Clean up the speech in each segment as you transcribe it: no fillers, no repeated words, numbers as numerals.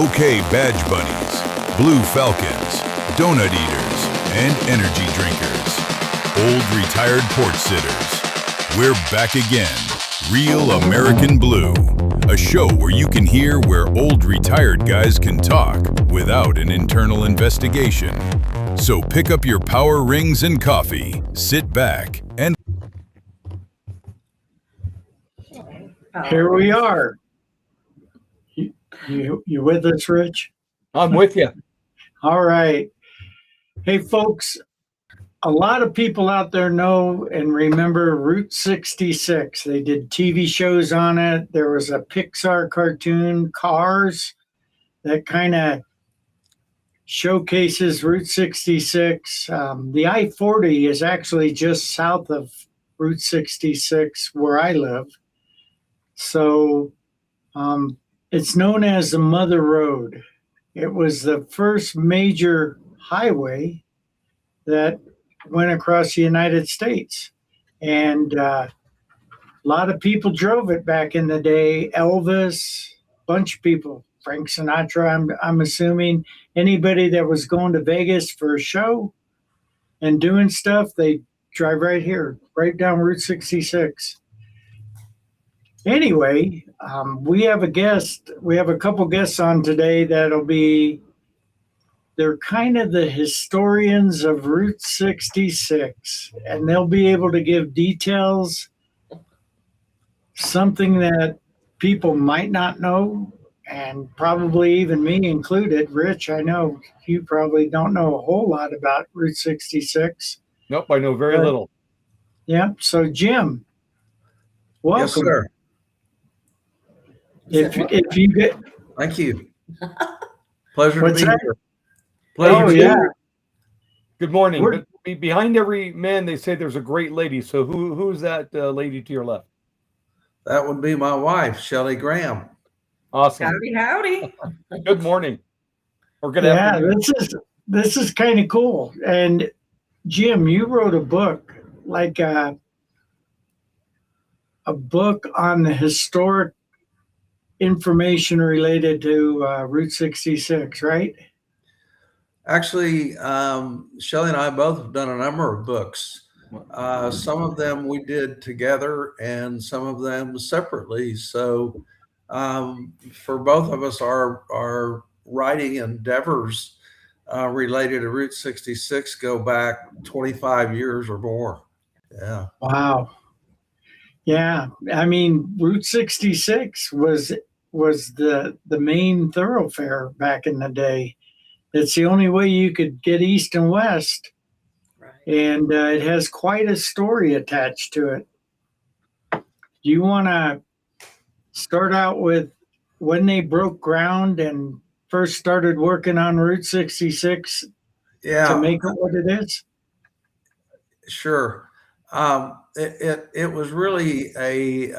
Okay, badge bunnies, blue falcons, donut eaters, and energy drinkers. Old retired porch sitters. We're back again. Real American Blue. A show where you can hear where old retired guys can talk without an internal investigation. So pick up your power rings and coffee, sit back, and... Here we are. You with us, Rich? I'm with you. All right. Hey, folks, a lot of people out there know and remember Route 66. They did TV shows on it. There was a Pixar cartoon, Cars, that kind of showcases Route 66. The I-40 is actually just south of Route 66 where I live. So it's known as the Mother Road. It was the first major highway that went across the United States. And a lot of people drove it back in the day. Elvis, bunch of people, Frank Sinatra, I'm assuming. Anybody that was going to Vegas for a show and doing stuff, they drive right here, right down Route 66. Anyway, we have a guest. We have a couple guests on today they're kind of the historians of Route 66, and they'll be able to give details, something that people might not know, and probably even me included. Rich, I know you probably don't know a whole lot about Route 66. Nope, I know very little. Yeah, so Jim, welcome. Yes, sir. If you get, Thank you. Pleasure What's to be that? here. Pleasure oh to be yeah, here. Good morning. We're- Behind every man, they say there's a great lady. So who's that lady to your left? That would be my wife, Shellee Graham. Awesome. Howdy, howdy. Good morning. Or good yeah, afternoon. this is kind of cool. And Jim, you wrote a book, like a book on the historic information related to Route 66, right? Actually, Shellee and I both have done a number of books. Some of them we did together and some of them separately. So for both of us, our writing endeavors related to Route 66 go back 25 years or more. Yeah. Wow. Yeah, I mean, Route 66 was the main thoroughfare back in the day. It's the only way you could get east and west, Right. and it has quite a story attached to it. Do you want to start out with when they broke ground and first started working on Route 66 Yeah. to make it what it is? Sure. It was really a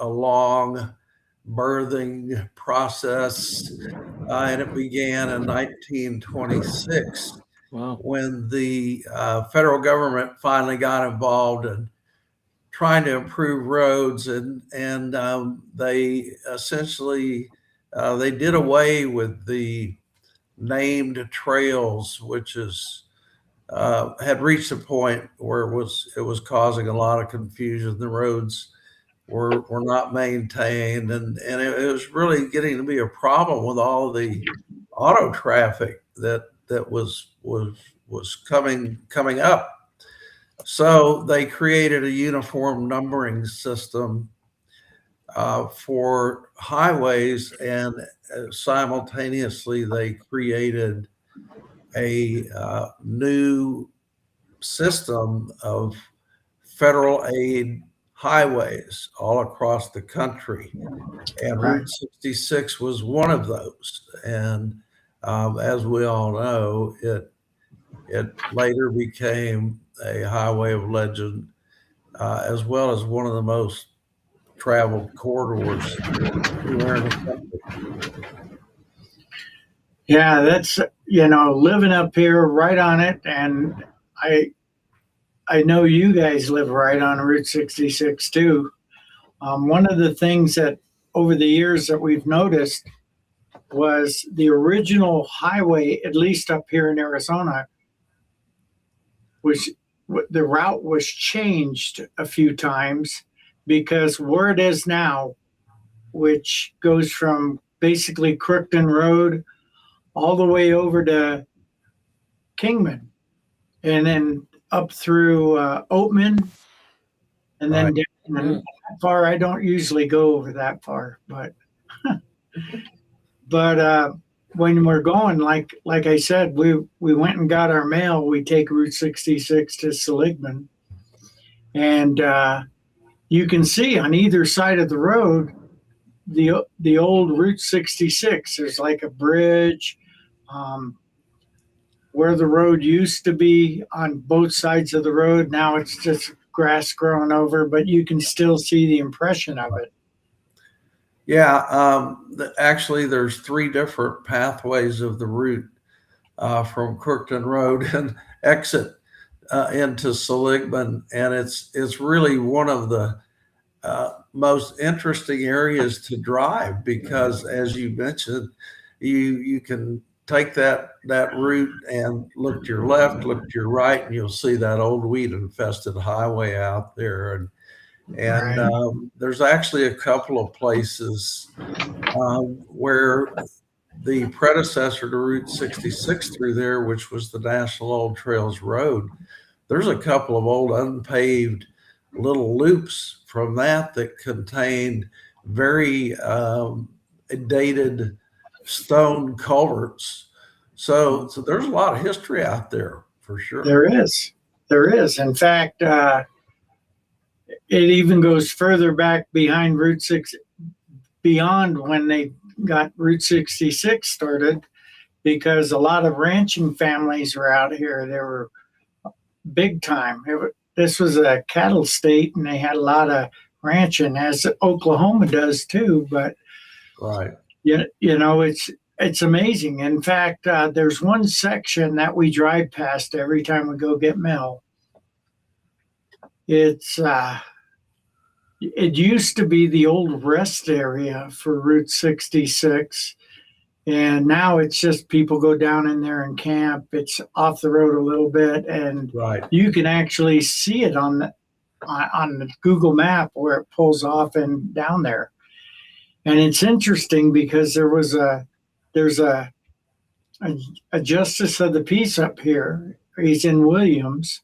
long birthing process, and it began in 1926 Wow. when the federal government finally got involved in trying to improve roads, and they essentially they did away with the named trails, which is had reached a point where it was causing a lot of confusion. The roads were not maintained, and it was really getting to be a problem with all of the auto traffic that was coming up. So they created a uniform numbering system for highways, and simultaneously they created a new system of federal aid highways all across the country, and Right. Route 66 was one of those. And as we all know, it later became a highway of legend, as well as one of the most traveled corridors anywhere in the country. Yeah, that's, living up here right on it, and I know you guys live right on Route 66 too. One of the things that over the years that we've noticed was the original highway, at least up here in Arizona, which the route was changed a few times because where it is now, which goes from basically Crookton Road all the way over to Kingman and then up through Oatman and then down. And that far, I don't usually go over that far, but when we're going, like I said, we went and got our mail. We take Route 66 to Seligman, and you can see on either side of the road the old Route 66. There's like a bridge where the road used to be on both sides of the road. Now it's just grass growing over, but you can still see the impression of it. Yeah, actually, there's 3 different pathways of the route from Crookton Road and exit into Seligman, and it's really one of the most interesting areas to drive because, as you mentioned, you can take that route and look to your left, look to your right, and you'll see that old weed-infested highway out there. And Right. there's actually a couple of places where the predecessor to Route 66 through there, which was the National Old Trails Road, there's a couple of old unpaved little loops from that contained very dated stone culverts. So there's a lot of history out there for sure. There is. In fact, it even goes further back behind Route 6, beyond when they got Route 66 started, because a lot of ranching families were out here. They were big time. This was a cattle state, and they had a lot of ranching, as Oklahoma does too. But right, you know, it's amazing. In fact, there's one section that we drive past every time we go get mail. It used to be the old rest area for Route 66, and now it's just people go down in there and camp. It's off the road a little bit, and right. you can actually see it on the Google map where it pulls off and down there. And it's interesting because there's a justice of the peace up here. He's in Williams.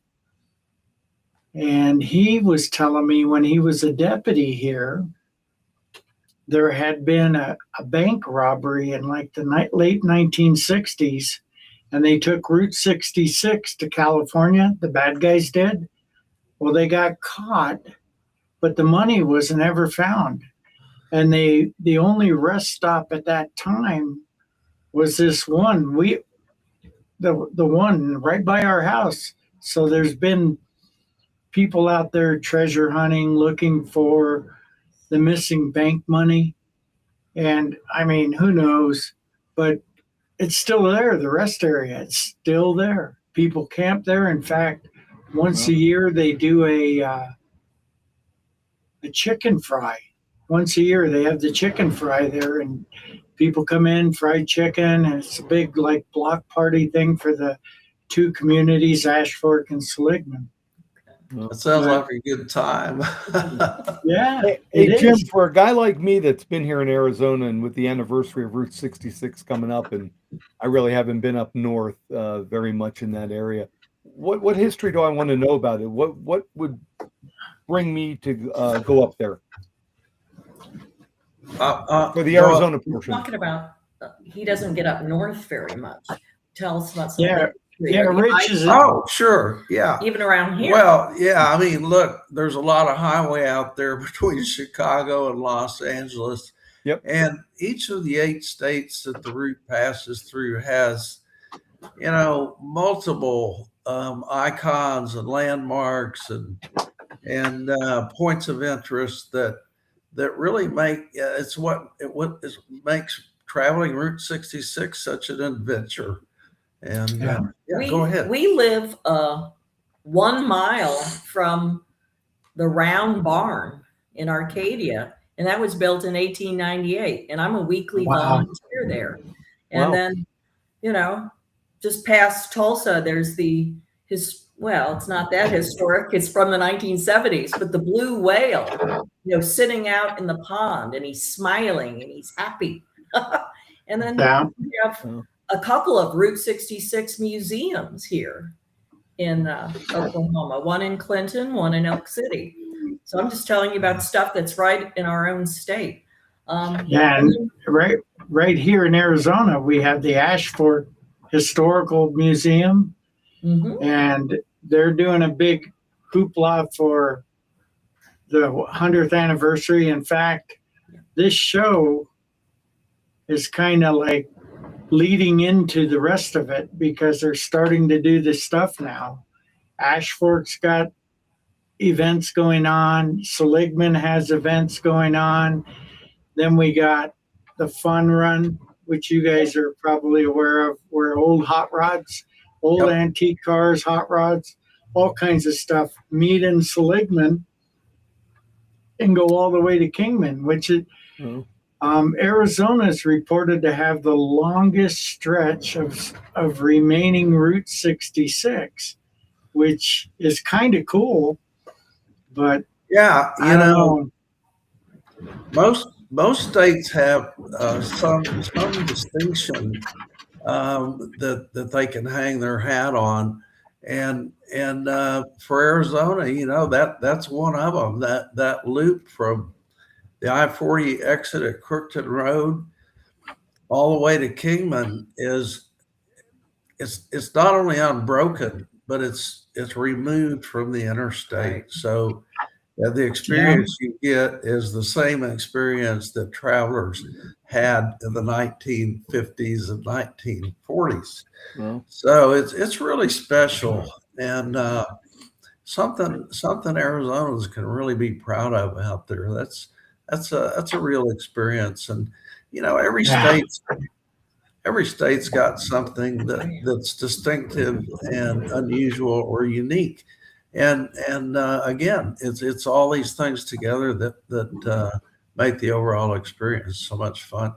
And he was telling me when he was a deputy here, there had been a bank robbery in like the late 1960s, and they took Route 66 to California. The bad guys did. Well, they got caught, but the money was never found. And the only rest stop at that time was this one. The one right by our house. So there's been people out there treasure hunting, looking for the missing bank money. And I mean, who knows? But it's still there, the rest area. It's still there. People camp there. In fact, once a year they do a chicken fry. Once a year they have the chicken fry there, and people come in, fried chicken, and it's a big like block party thing for the 2 communities, Ash Fork and Seligman. That sounds like a good time. Yeah. Hey Jim, for a guy like me that's been here in Arizona and with the anniversary of Route 66 coming up, and I really haven't been up north very much in that area, what history do I want to know about it? What would bring me to go up there for the Arizona portion? Talking about he doesn't get up north very much. Tell us about some. Yeah, Rich is. Oh, sure. Yeah. Even around here. Well, yeah. I mean, look, there's a lot of highway out there between Chicago and Los Angeles. Yep. And each of the 8 states that the route passes through has, multiple icons and landmarks and points of interest that really make makes traveling Route 66 such an adventure. And go ahead. We live 1 mile from the Round Barn in Arcadia, and that was built in 1898. And I'm a weekly volunteer near there. And Wow. then, just past Tulsa, there's well, it's not that historic. It's from the 1970s, but the blue whale, sitting out in the pond, and he's smiling and he's happy. And then we have a couple of Route 66 museums here in Oklahoma, one in Clinton, one in Elk City. So I'm just telling you about stuff that's right in our own state. And right here in Arizona, we have the Ashford Historical Museum, and they're doing a big hoopla for the 100th anniversary. In fact, this show is kind of like leading into the rest of it because they're starting to do this stuff now. Ashford's got events going on. Seligman has events going on. Then we got the Fun Run, which you guys are probably aware of, where old hot rods, old antique cars, hot rods, all kinds of stuff meet in Seligman and go all the way to Kingman, which is Arizona is reported to have the longest stretch of remaining Route 66, which is kind of cool. But yeah, I don't know. Most states have some distinction that they can hang their hat on, and for Arizona, that's one of them. That loop from the I-40 exit at Crookton Road all the way to Kingman it's not only unbroken, but it's removed from the interstate. So the experience you get is the same experience that travelers had in the 1950s and 1940s. So it's really special, and something Arizonans can really be proud of out there. That's a real experience, and every state's got something that's distinctive and unusual or unique. And again, it's all these things together that make the overall experience so much fun.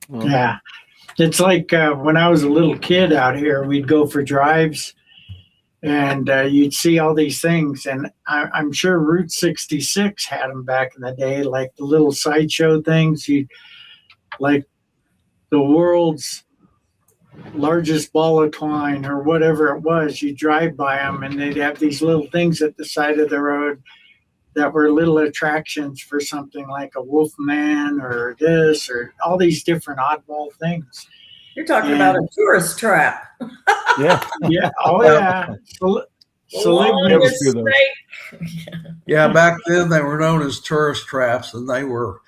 Yeah, it's like when I was a little kid out here, we'd go for drives, and you'd see all these things. And I'm sure Route 66 had them back in the day, like the little sideshow things. Like the world's largest ball of twine or whatever it was. You drive by them and they'd have these little things at the side of the road that were little attractions for something like a wolf man or this or all these different oddball things. You're talking about a tourist trap. Yeah. Oh yeah. Yeah, back then they were known as tourist traps, and they were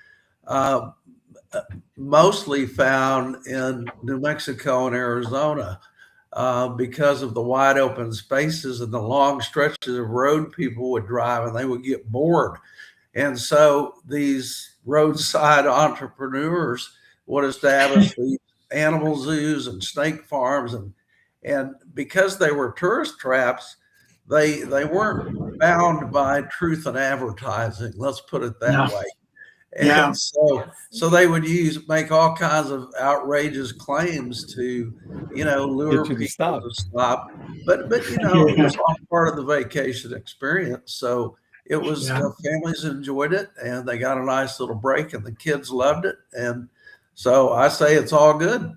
mostly found in New Mexico and Arizona because of the wide open spaces and the long stretches of road people would drive, and they would get bored. And so these roadside entrepreneurs would establish these animal zoos and snake farms, and because they were tourist traps, they weren't bound by truth in advertising. Let's put it that way. And so they would make all kinds of outrageous claims to, lure people to stop. But it was all part of the vacation experience. So it was families enjoyed it, and they got a nice little break, and the kids loved it. And so I say it's all good.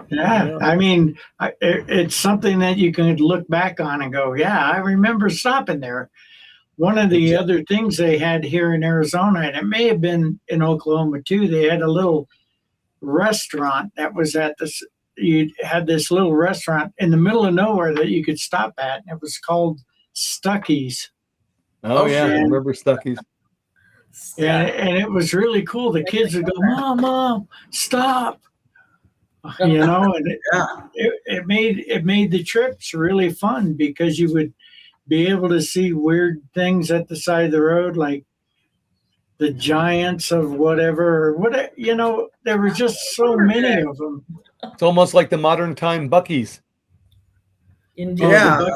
Yeah. I mean, it's something that you can look back on and go, yeah, I remember stopping there. One of the other things they had here in Arizona, and it may have been in Oklahoma too, they had a little restaurant that was you had this little restaurant in the middle of nowhere that you could stop at. And it was called Stuckey's. Oh yeah, I remember Stuckey's. And it was really cool. The kids would go, Mom, stop. And it made the trips really fun because you would be able to see weird things at the side of the road, like the giants of whatever. There were just so many of them. It's almost like the modern time Buc-ee's. Indeed. Yeah,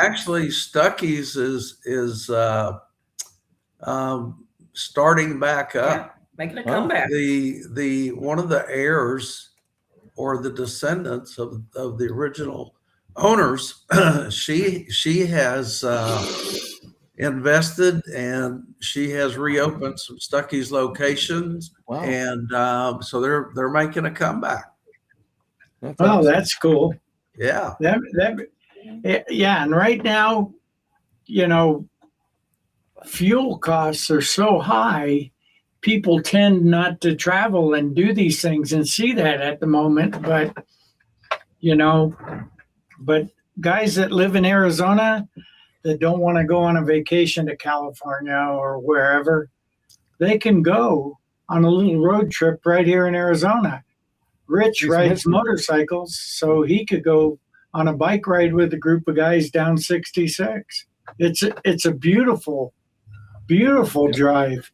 actually, Stuckey's is starting back up. Making a comeback. The one of the heirs or the descendants of the original owners, she has invested, and she has reopened some Stuckey's locations. Wow. And so they're making a comeback. That's Oh, awesome. that's cool. Yeah. Yeah. And right now, fuel costs are so high, people tend not to travel and do these things and see that at the moment. But, but guys that live in Arizona that don't want to go on a vacation to California or wherever, they can go on a little road trip right here in Arizona. Rich rides motorcycles, so he could go on a bike ride with a group of guys down 66. It's a beautiful drive.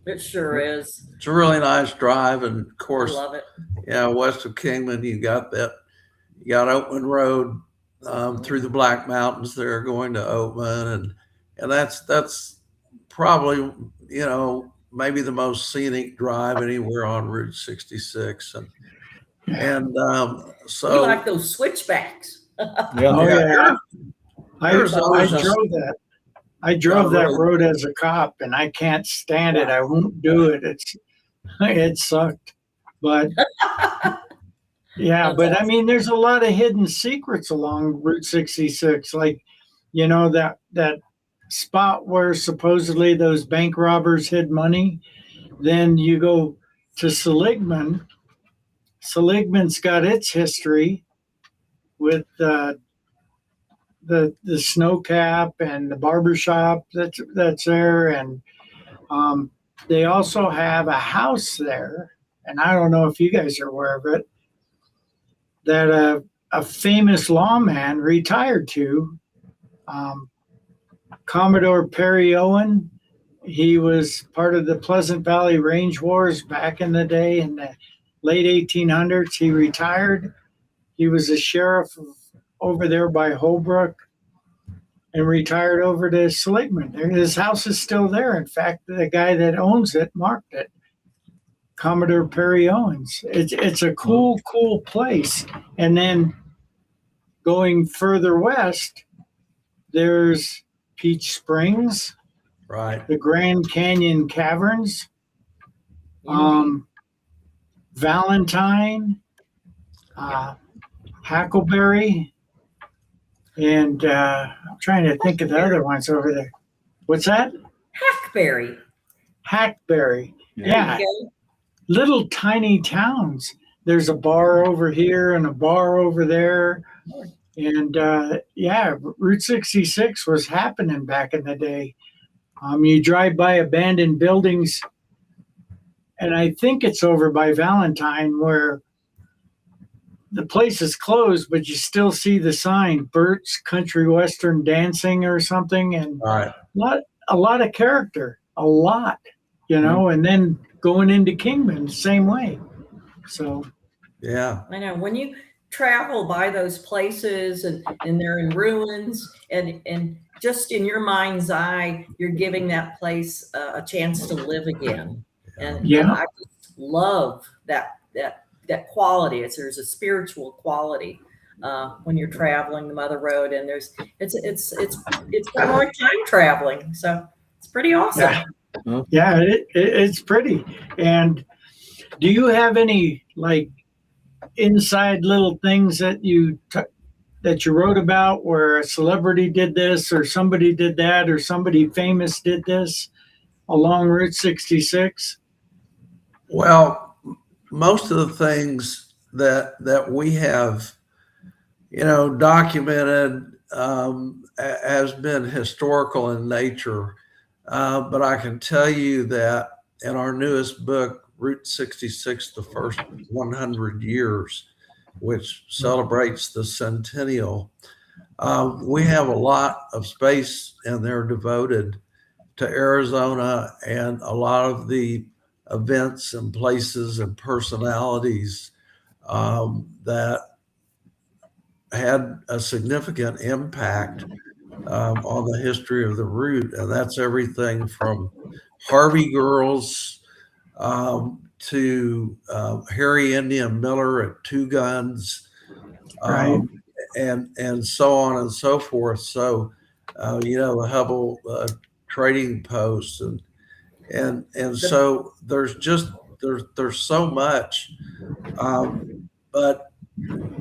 It sure is. It's a really nice drive, and of course, I love it. Yeah, west of Kingman, you got Oatman Road through the Black Mountains there going to Oatman, and that's probably maybe the most scenic drive anywhere on Route 66, and so We like those switchbacks. Yeah. I drove that. I drove that road as a cop, and I can't stand it. I won't do it. It sucked, but yeah. But I mean, there's a lot of hidden secrets along Route 66, like that spot where supposedly those bank robbers hid money. Then you go to Seligman. Seligman's got its history with the snow cap and the barbershop that's there, and they also have a house there, and I don't know if you guys are aware of it, that a famous lawman retired to, Commodore Perry Owen. He was part of the Pleasant Valley Range Wars back in the day in the late 1800s. He retired. He was a sheriff over there by Holbrook and retired over to Seligman. His house is still there. In fact, the guy that owns it marked it, Commodore Perry Owens. It's a cool place. And then going further west, there's Peach Springs, right, the Grand Canyon Caverns, Valentine, Hackleberry, and I'm trying to think of the other ones over there. What's that? Hackberry. Hackberry. Yeah. Little tiny towns. There's a bar over here and a bar over there. And Route 66 was happening back in the day. You drive by abandoned buildings, and I think it's over by Valentine where the place is closed, but you still see the sign, Bert's Country Western Dancing or something. And a lot of character, a lot, and then going into Kingman, same way. So, yeah. I know when you travel by those places and they're in ruins and just in your mind's eye, you're giving that place a chance to live again. And I just love that quality. There's a spiritual quality when you're traveling the Mother Road, and it's kind of like time traveling. So it's pretty awesome. Yeah, it's pretty. And do you have any like inside little things that you wrote about where a celebrity did this or somebody did that or somebody famous did this along Route 66? Well, most of the things that we have, documented has been historical in nature. But I can tell you that in our newest book, Route 66, the first 100 years, which celebrates the centennial, we have a lot of space in there devoted to Arizona and a lot of the events and places and personalities that had a significant impact on the history of the route. And that's everything from Harvey girls to Harry Indian Miller at Two Guns, Right. and so on and so forth. So, the Hubble trading posts, and so there's so much, but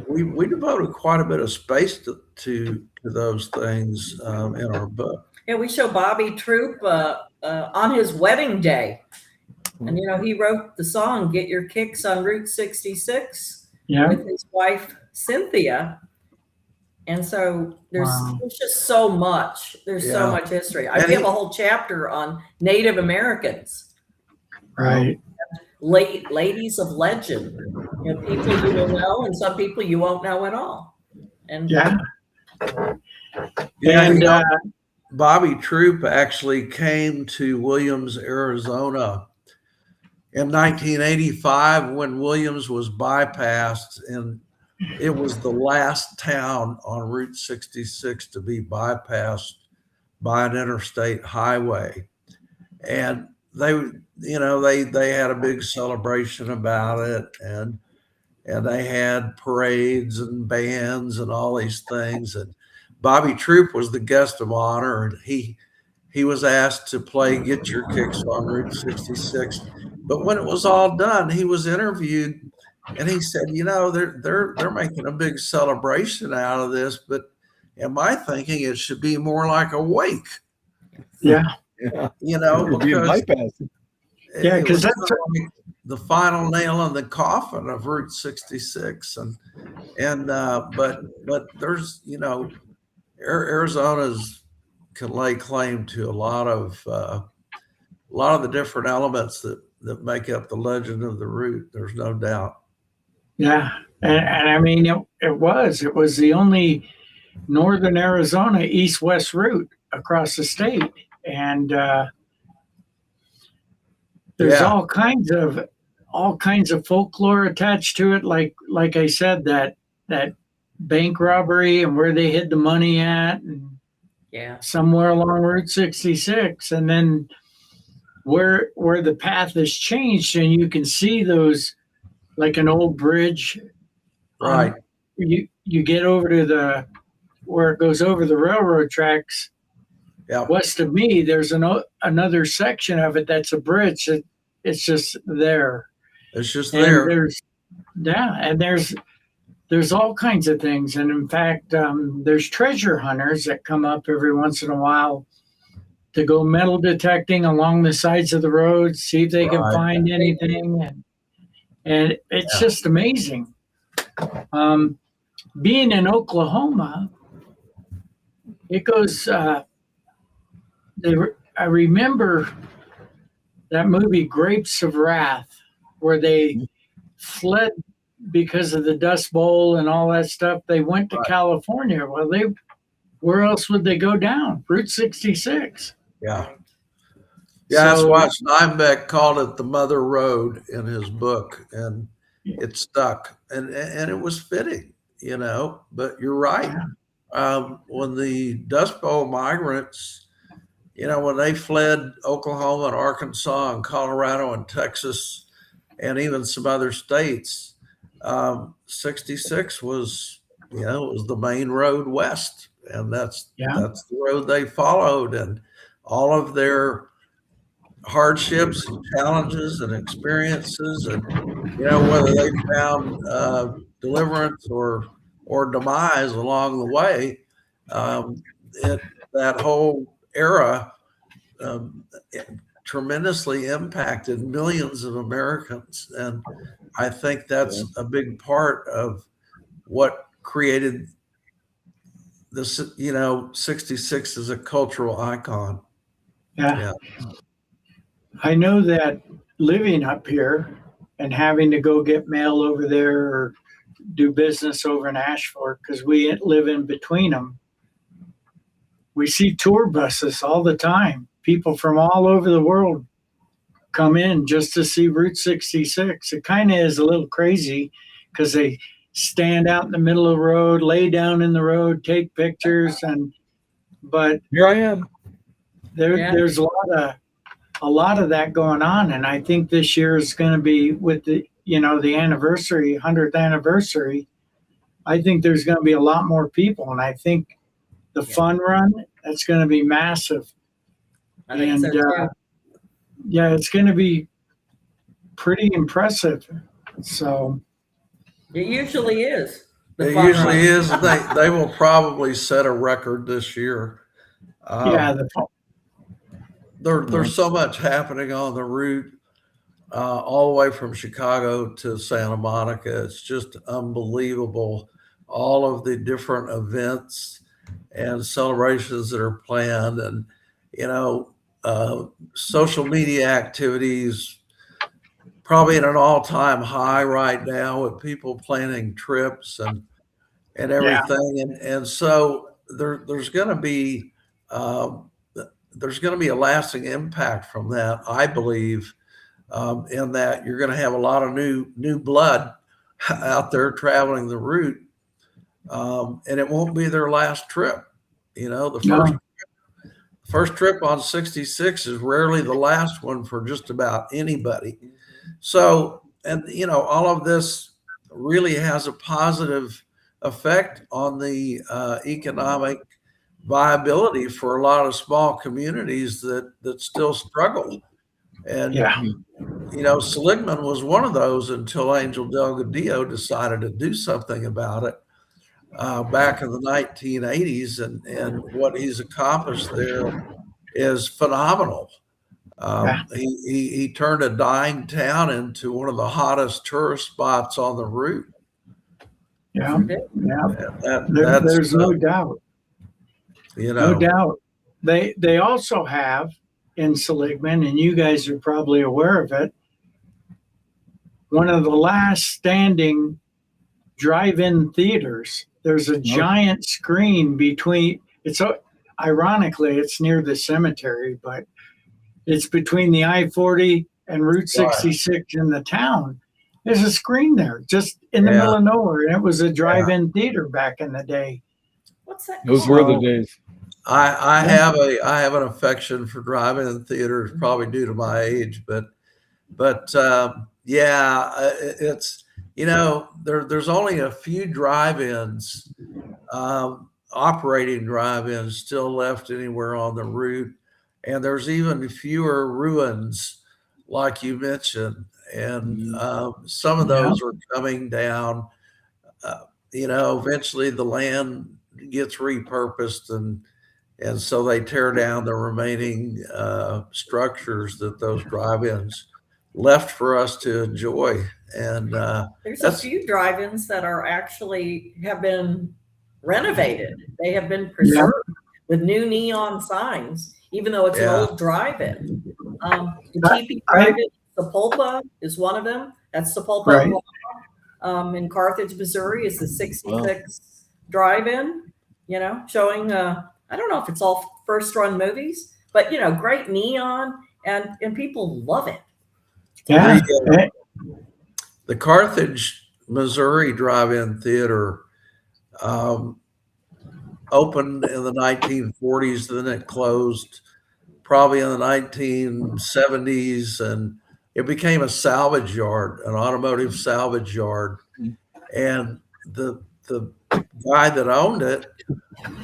we devoted quite a bit of space to those things in our book. Yeah, we show Bobby Troop on his wedding day. And, he wrote the song, Get Your Kicks on Route 66 with his wife, Cynthia. And so there's just so much. There's so much history. I have a whole chapter on Native Americans. Right. Ladies of legend. People you will know and some people you won't know at all. And Bobby Troop actually came to Williams, Arizona in 1985 when Williams was bypassed, and it was the last town on Route 66 to be bypassed by an interstate highway. And they had a big celebration about it, and they had parades and bands and all these things. And Bobby Troop was the guest of honor, and he was asked to play Get Your Kicks on Route 66. But when it was all done, he was interviewed, and he said, they're making a big celebration out of this, but in my thinking, it should be more like a wake. Yeah. Because because that's the final nail in the coffin of Route 66, but there's Arizona's can lay claim to a lot of the different elements that make up the legend of the route. There's no doubt. Yeah, and I mean it was the only northern Arizona east-west route across the state, and there's all kinds of folklore attached to it. Like I said, that bank robbery and where they hid the money at, and somewhere along Route 66, and then where the path has changed, and you can see those like an old bridge. Right. You get over to where it goes over the railroad tracks. Yeah. West of me, there's another section of it that's a bridge. It's just there. It's just And there. there's all kinds of things. And in fact, there's treasure hunters that come up every once in a while to go metal detecting along the sides of the roads, see if they can find anything. And it's just amazing. Being in Oklahoma, it goes, I remember that movie Grapes of Wrath, where they fled because of the Dust Bowl and all that stuff. They went to California. Well, where else would they go down? Route 66. Yeah. Yeah, that's why Steinbeck called it the Mother Road in his book, and it stuck, and it was fitting, But you're right. When the Dust Bowl migrants, when they fled Oklahoma and Arkansas and Colorado and Texas and even some other states, 66 was, was the main road west, and that's the road they followed, and all of their hardships and challenges and experiences, and whether they found deliverance or demise along the way, that whole era tremendously impacted millions of Americans, and I think that's a big part of what created this. 66 as a cultural icon. Yeah. I know that living up here and having to go get mail over there or do business over in Ashford, because we live in between them, we see tour buses all the time. People from all over the world come in just to see Route 66. It kind of is a little crazy because they stand out in the middle of the road, lay down in the road, take pictures, but here I am. There's a a lot of that going on. And I think this year is going to be with the, the anniversary, 100th anniversary. I think there's going to be a lot more people. And I think the fun run, that's going to be massive. I think so too. Yeah, it's going to be pretty impressive. So It usually is. It usually is. They will probably set a record this year. Yeah, there's so much happening on the route, all the way from Chicago to Santa Monica. It's just unbelievable. All of the different events and celebrations that are planned, and social media activities probably at an all-time high right now, with people planning trips and everything. And so there's going to be a lasting impact from that, I believe, in that you're going to have a lot of new blood out there traveling the route, and it won't be their last trip. The first trip on 66 is rarely the last one for just about anybody. So, and all of this really has a positive effect on the economic viability for a lot of small communities that still struggle. And Seligman was one of those until Angel Delgadillo decided to do something about it back in the 1980s, and what he's accomplished there is phenomenal. He turned a dying town into one of the hottest tourist spots on the route. There's no doubt. No doubt. They also have in Seligman, and you guys are probably aware of it, one of the last standing drive-in theaters. There's a giant screen between, ironically, it's near the cemetery, but it's between the I-40 and Route 66 in the town. There's a screen there, just in the middle of nowhere. And it was a drive-in theater back in the day. What's that? Those were the days. I have an affection for drive-in theaters, probably due to my age, but it's there's only a few drive-ins, operating drive-ins still left anywhere on the route, and there's even fewer ruins, like you mentioned, and some of those are coming down. Eventually the land gets repurposed, and so they tear down the remaining structures that those drive-ins left for us to enjoy. And there's a few drive-ins that have been renovated. They have been preserved with new neon signs, even though it's an old drive-in. The TP drive-in, Sepulpa is one of them. That's Sepulpa. Right. In Carthage, Missouri, is the 66 drive-in. Showing I don't know if it's all first-run movies, but great neon, and people love it. Yeah. The Carthage, Missouri drive-in theater opened in the 1940s, then it closed probably in the 1970s, and it became a salvage yard, an automotive salvage yard. And the guy that owned it,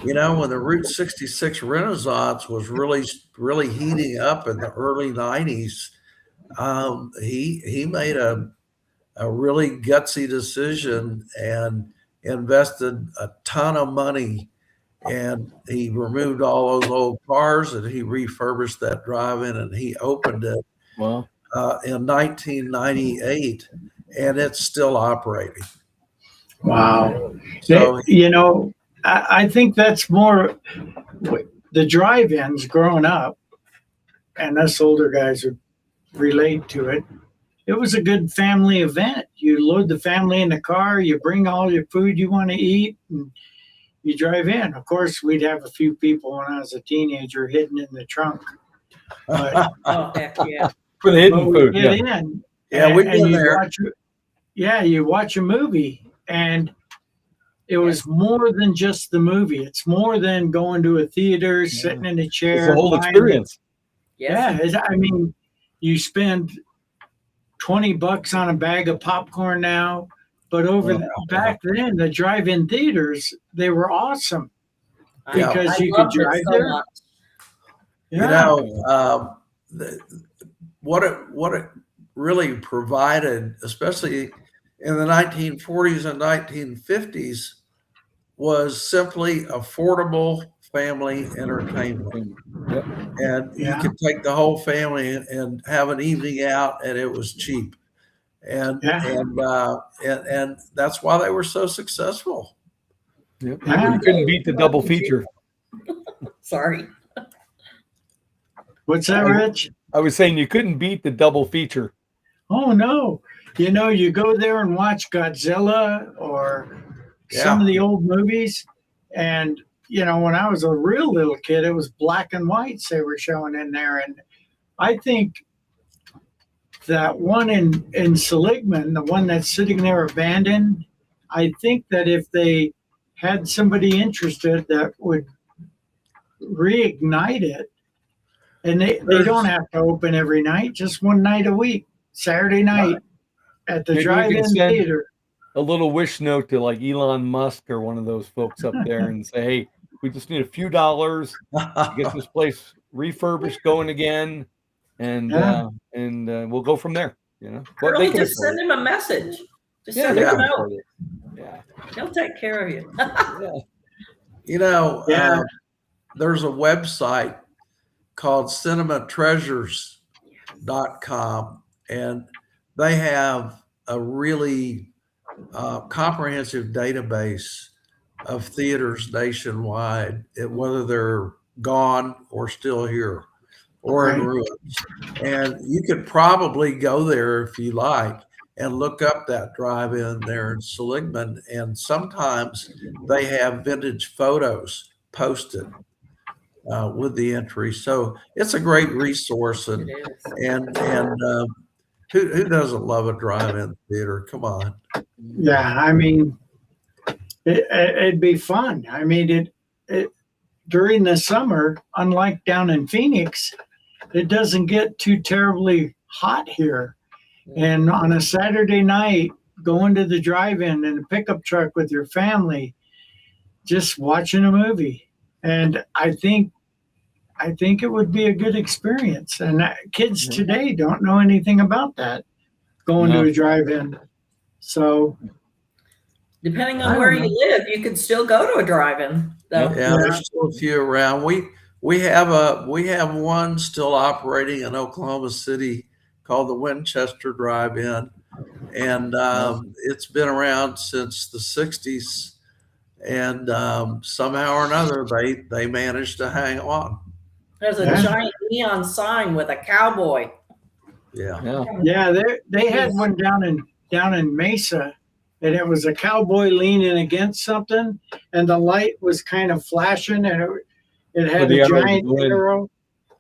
when the Route 66 Renaissance was really heating up in the early 90s, he made a really gutsy decision and invested a ton of money, and he removed all those old cars, and he refurbished that drive-in, and he opened it in 1998, and it's still operating. Wow. So, I think that's more the drive-ins growing up, and us older guys would relate to it. It was a good family event. You load the family in the car, you bring all your food you want to eat, and you drive in. Of course, we'd have a few people when I was a teenager hidden in the trunk. But, heck yeah. For the hidden food. Get in. We've been there. You watch a movie, and it was more than just the movie. It's more than going to a theater, sitting in a chair. It's the whole experience. Yes. I mean, you spend $20 on a bag of popcorn now, but back then the drive-in theaters, they were awesome because I you could loved it drive so there. much. You know, what it really provided, especially in the 1940s and 1950s, was simply affordable family entertainment. Yep. And you Yeah. could take the whole family and have an evening out, and it was cheap. And and that's why they were so successful. Yep. Yeah. You couldn't beat the double feature. Sorry. What's that, Rich? I was saying you couldn't beat the double feature. Oh no. You know, you go there and watch Godzilla or some of the old movies, and you know, when I was a real little kid, it was black and whites they were showing in there. And I think that one in Seligman, the one that's sitting there abandoned, I think that if they had somebody interested that would reignite it, and they don't have to open every night, just one night a week, Saturday night at the Maybe we drive-in can send theater. a little wish note to like Elon Musk or one of those folks up there and say, hey, we just need a few dollars to get this place refurbished going again, and we'll go from there. You know, but Really, they can just afford send him a message. Just it. Yeah, send they him can a note. afford it. Yeah. He'll take care of you. Yeah. You know, Yeah. there's a website called cinematreasures.com, and they have a really comprehensive database of theaters nationwide, whether they're gone or still here or in ruins. And you could probably go there if you like and look up that drive-in there in Seligman. And sometimes they have vintage photos posted with the entry. So it's a great resource. And It is. who doesn't love a drive-in theater? Come on. Yeah, I mean, it'd be fun. I mean, it during the summer, unlike down in Phoenix, it doesn't get too terribly hot here. And on a Saturday night, going to the drive-in in a pickup truck with your family, just watching a movie, and I think it would be a good experience. And kids today don't know anything about that, going to a drive-in. So, Depending on where you live, you could still go to a drive-in. Yeah, there's still a few around. We have one still operating in Oklahoma City called the Winchester Drive-In, and it's been around since the 60s. And somehow or another, they managed to hang on. There's a giant neon sign with a cowboy. Yeah. They had one down in Mesa, and it was a cowboy leaning against something, and the light was kind of flashing, and it had a giant arrow.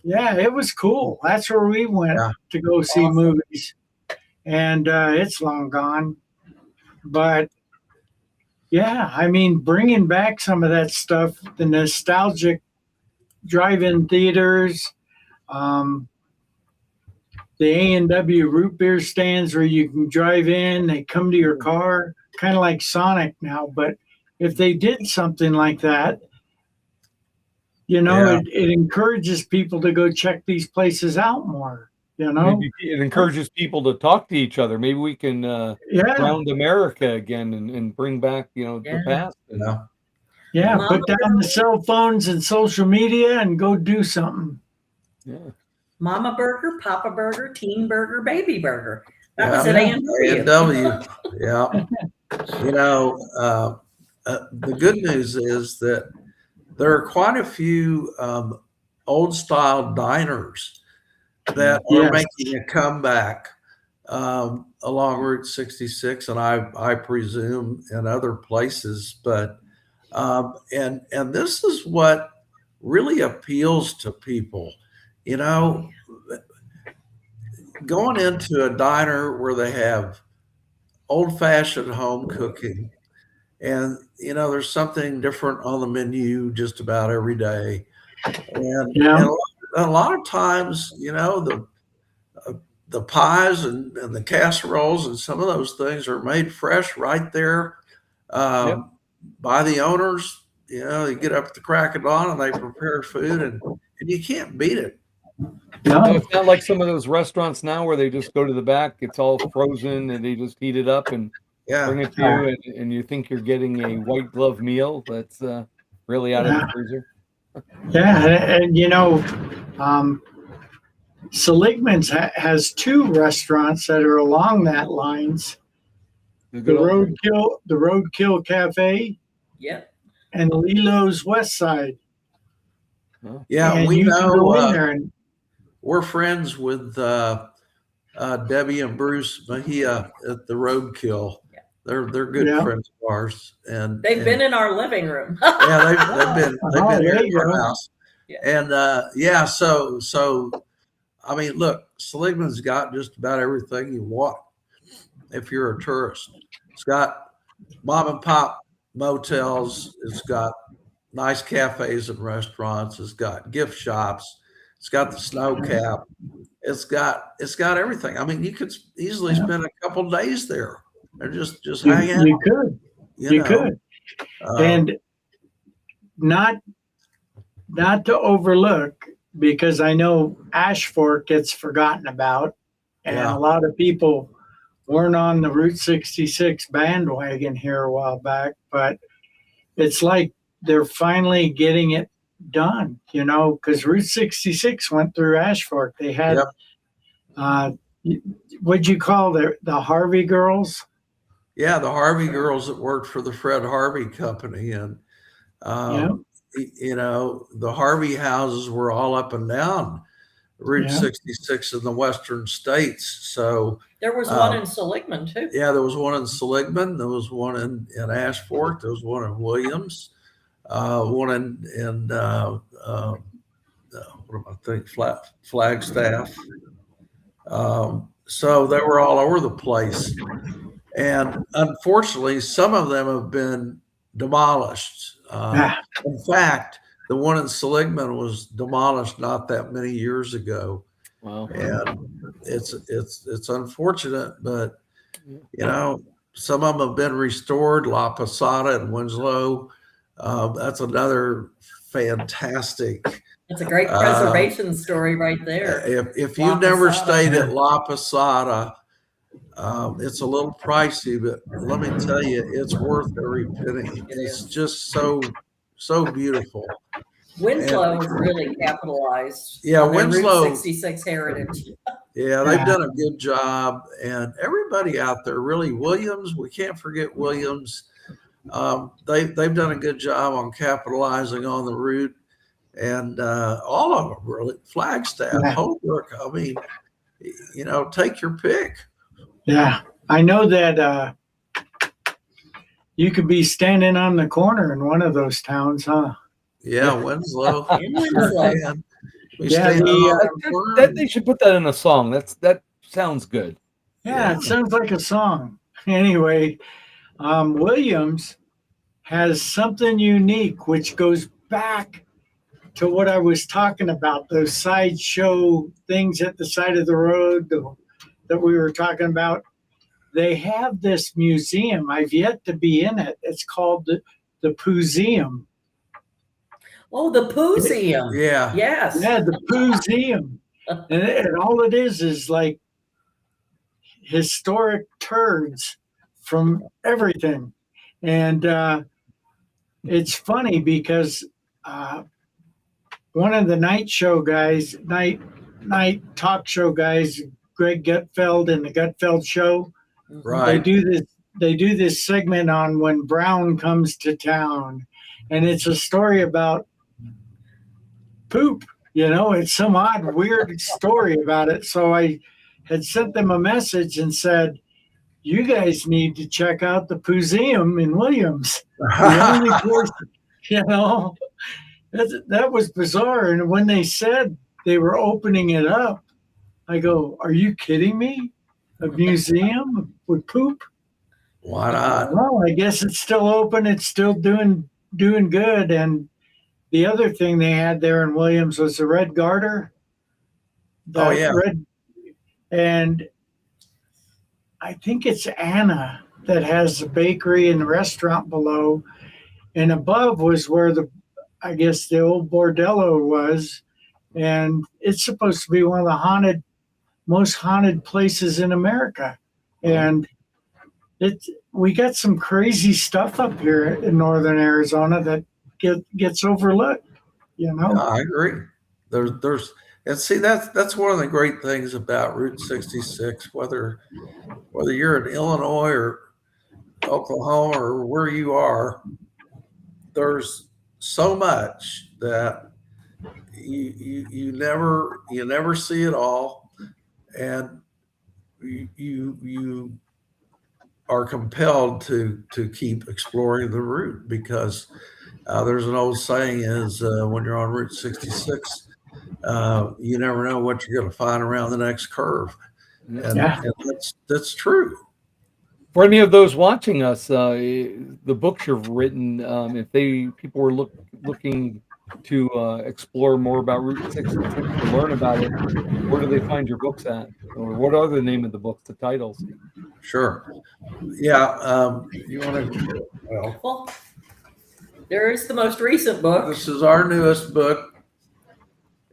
Yeah, it was cool. That's where we went to go see movies, and it's long gone. But yeah, I mean, bringing back some of that stuff, the nostalgic drive-in theaters, the A&W root beer stands where you can drive in, they come to your car, kind of like Sonic now. But if they did something like that, you know, it encourages people to go check these places out more, you know? Maybe it encourages people to talk to each other. Maybe we can ground America again and bring back, the past. Put down the cell phones and social media and go do something. Yeah. Mama burger, Papa burger, teen burger, baby burger. That was at A&W. Yeah. The good news is that there are quite a few old style diners that are making a comeback along Route 66, and I presume in other places. But and this is what really appeals to people. Going into a diner where they have old-fashioned home cooking, and there's something different on the menu just about every day, and a lot of a lot of times, the pies and the casseroles and some of those things are made fresh right there by the owners. You get up at the crack of dawn and they prepare food, and you can't beat it. No, it's not like some of those restaurants now where they just go to the back. It's all frozen and they just heat it up and bring it to you, and you think you're getting a white glove meal that's really out of the freezer. Yeah, and Seligman's has two restaurants that are along that lines. The Roadkill Cafe. Yep. And Lilo's West Side. Yeah, and we know. We're friends with Debbie and Bruce Mejia at the Roadkill. Yeah. They're good friends of ours, and they've been in our living room. they've been here in our house, and So I mean, look, Seligman's got just about everything you want if you're a tourist. It's got mom and pop motels. It's got nice cafes and restaurants. It's got gift shops. It's got the snow cap. It's got everything. I mean, you could easily spend a couple days there and just hang out. You could. You could. And not to overlook, because I know Ash Fork gets forgotten about, and a lot of people weren't on the Route 66 bandwagon here a while back, but it's like they're finally getting it done, because Route 66 went through Ash Fork. They had, what'd you call the Harvey girls? Yeah, the Harvey girls that worked for the Fred Harvey Company. And, the Harvey houses were all up and down Route 66 in the western states. So there was one in Seligman too. Yeah, there was one in Seligman. There was one in Ash Fork. There was one in Williams. One in what am I thinking? Flagstaff. So they were all over the place, and unfortunately, some of them have been demolished. In fact, the one in Seligman was demolished not that many years ago. Wow. And it's unfortunate, but some of them have been restored. La Posada and Winslow. That's another fantastic. It's a great preservation story right there. If you've never stayed at La Posada, it's a little pricey, but let me tell you, it's worth every penny. It's just so beautiful. Winslow is really capitalized. Yeah, Winslow. Route 66 heritage. Yeah, they've done a good job, and everybody out there, really. Williams, we can't forget Williams. They've done a good job on capitalizing on the route, and all of them really. Flagstaff, Holbrook. I mean, take your pick. Yeah, I know that you could be standing on the corner in one of those towns, huh? Yeah, Winslow. They should put that in a song. That sounds good. Yeah, it sounds like a song. Anyway, Williams has something unique, which goes back to what I was talking about, those sideshow things at the side of the road that we were talking about. They have this museum. I've yet to be in it. It's called the Pooseum. Oh, the Pooseum. Yeah. Yes. Yeah, the Pooseum. and all it is like historic turds from everything. And it's funny because one of the night talk show guys, Greg Gutfeld and the Gutfeld Show, right? They do this segment on when Brown comes to town, and it's a story about poop. It's some odd, weird story about it. So I had sent them a message and said, you guys need to check out the Pooseum in Williams. The only place, that was bizarre. And when they said they were opening it up, I go, are you kidding me? A museum with poop? Why not? Well, I guess it's still open. It's still doing good. And the other thing they had there in Williams was the Red Garter. Oh, yeah. And I think it's Anna that has the bakery and the restaurant below. And above was where I guess the old bordello was. And it's supposed to be one of the most haunted places in America. And we got some crazy stuff up here in northern Arizona that gets overlooked, you know. I agree. There's and see, that's one of the great things about Route 66, whether you're in Illinois or Oklahoma or where you are, there's so much that you never see it all, and you are compelled to keep exploring the route, because there's an old saying is when you're on Route 66, you never know what you're going to find around the next curve, and that's true. For any of those watching us, the books you've written, if people were looking to explore more about Route 66 to learn about it, where do they find your books at? Or what are the name of the books, the titles? Sure. Yeah. You want to? Well, there's the most recent book. This is our newest book.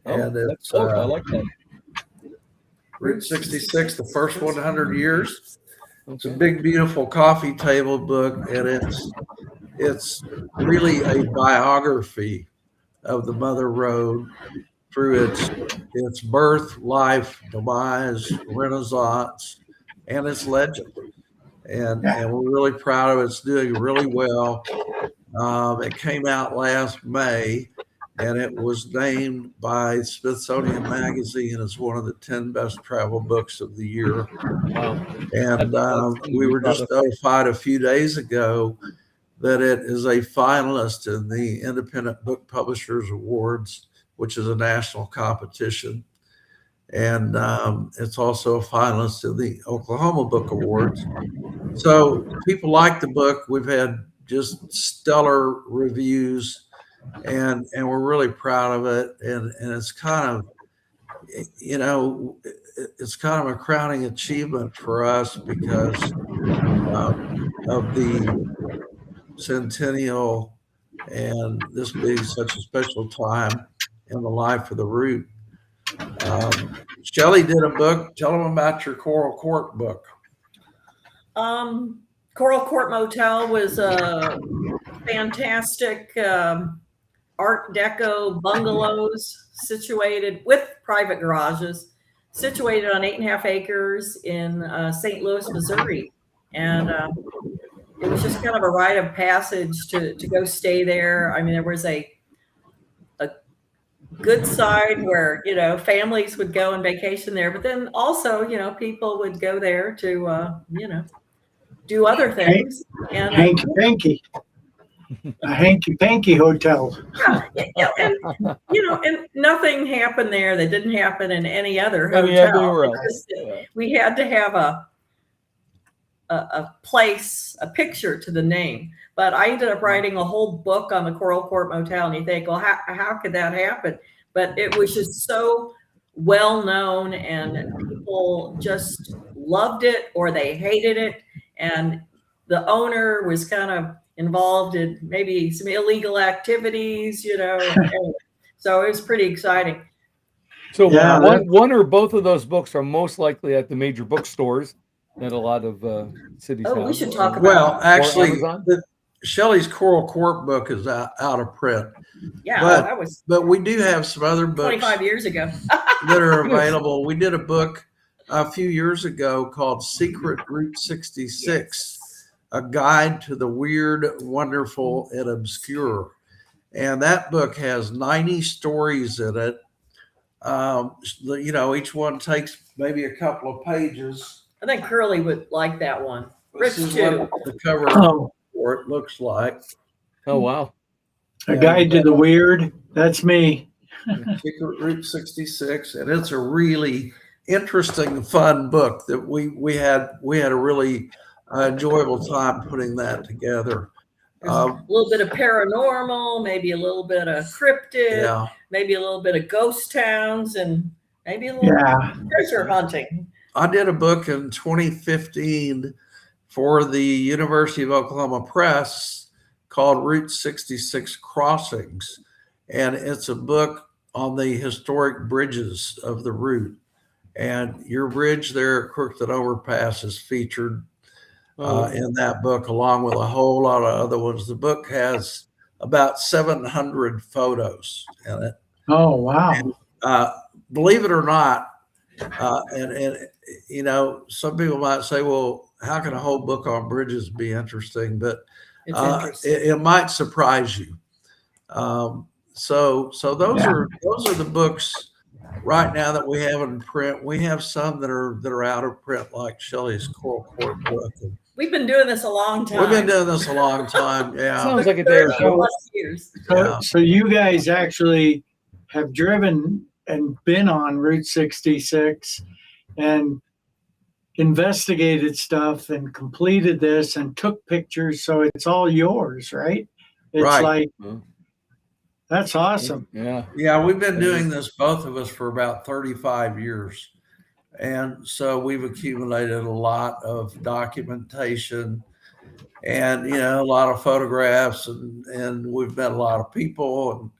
And it's I like that. Route 66, the first 100 years. It's a big, beautiful coffee table book, and it's really a biography of the Mother Road through its birth, life, demise, renaissance, and its legend. And we're really proud of it. It's doing really well. It came out last May, and it was named by Smithsonian Magazine as one of the 10 best travel books of the year. And we were just notified a few days ago that it is a finalist in the Independent Book Publishers Awards, which is a national competition. And it's also a finalist in the Oklahoma Book Awards. So people like the book. We've had just stellar reviews, and we're really proud of it. And it's kind of, it's kind of a crowning achievement for us because of the centennial and this being such a special time in the life of the route. Shellee did a book. Tell them about your Coral Court book. Coral Court Motel was a fantastic Art Deco bungalows situated with private garages, situated on 8.5 acres in St. Louis, Missouri. And it was just kind of a rite of passage to go stay there. I mean, there was a good side where, families would go on vacation there, but then also, people would go there to, do other things. And hanky-panky. A hanky-panky hotel. And nothing happened there that didn't happen in any other hotel. We had to have a place, a picture to the name. But I ended up writing a whole book on the Coral Court Motel, and you think, well, how could that happen? But it was just so well known, and people just loved it or they hated it. And the owner was kind of involved in maybe some illegal activities, so it was pretty exciting. So one or both of those books are most likely at the major bookstores that a lot of cities have. We should talk about Well, actually, Shellee's Coral Court book is out of print. Yeah, but we do have some other books 25 years ago that are available. We did a book a few years ago called Secret Route 66, a guide to the weird, wonderful, and obscure. And that book has 90 stories in it. Each one takes maybe a couple of pages. I think Curly would like that one. This Rich is too. what the cover for it looks like. Oh, wow. A guide to the weird. That's me. Secret Route 66. And it's a really interesting, fun book that we had a really enjoyable time putting that together. There's a little bit of paranormal, maybe a little bit of cryptid, Yeah. maybe a little bit of ghost towns, and maybe a little treasure hunting. I did a book in 2015 for the University of Oklahoma Press called Route 66 Crossings. And it's a book on the historic bridges of the route. And your bridge there at Crooked Overpass is featured in that book, along with a whole lot of other ones. The book has about 700 photos in it. Oh, wow. And, believe it or not, and you know, some people might say, well, how can a whole book on bridges be interesting? But it might surprise you. So those are the books right now that we have in print. We have some that are out of print, like Shellee's Coral Court book. We've been doing this a long time. We've been doing this a long time. Yeah. Sounds like a day or so. Years. So you guys actually have driven and been on Route 66 and investigated stuff and completed this and took pictures. So it's all yours, right? It's like, that's awesome. Yeah. Yeah. We've been doing this, both of us, for about 35 years. And so we've accumulated a lot of documentation and, you know, a lot of photographs, and we've met a lot of people,